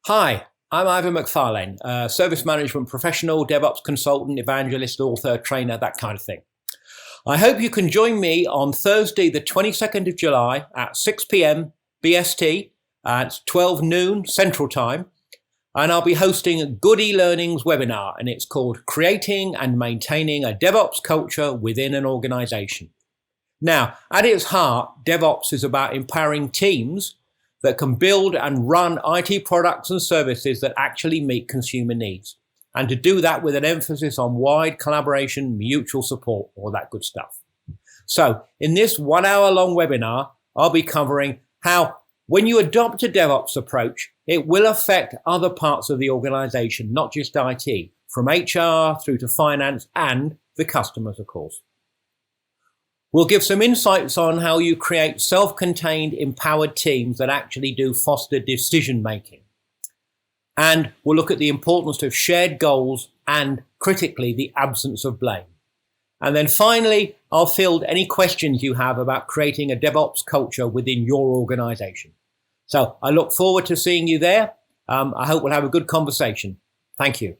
Hi, I'm Ivor Macfarlane, service management professional, DevOps consultant, evangelist, author, trainer, that kind of thing. I hope you can join me on Thursday, the 22nd of July at 6 p.m. BST at 12 noon Central Time. And I'll be hosting a Good e-learnings webinar, and it's called Creating and Maintaining a DevOps Culture Within an Organization. Now, at its heart, DevOps is about empowering teams that can build and run IT products and services that actually meet consumer needs. And to do that with an emphasis on wide collaboration, mutual support, all that good stuff. So in this 1 hour long webinar, I'll be covering how when you adopt a DevOps approach, it will affect other parts of the organization, not just IT, from HR through to finance and the customers, of course. We'll give some insights on how you create self-contained, empowered teams that actually do foster decision-making. And we'll look at the importance of shared goals and, critically, the absence of blame. And then finally, I'll field any questions you have about creating a DevOps culture within your organization. So I look forward to seeing you there. I hope we'll have a good conversation. Thank you.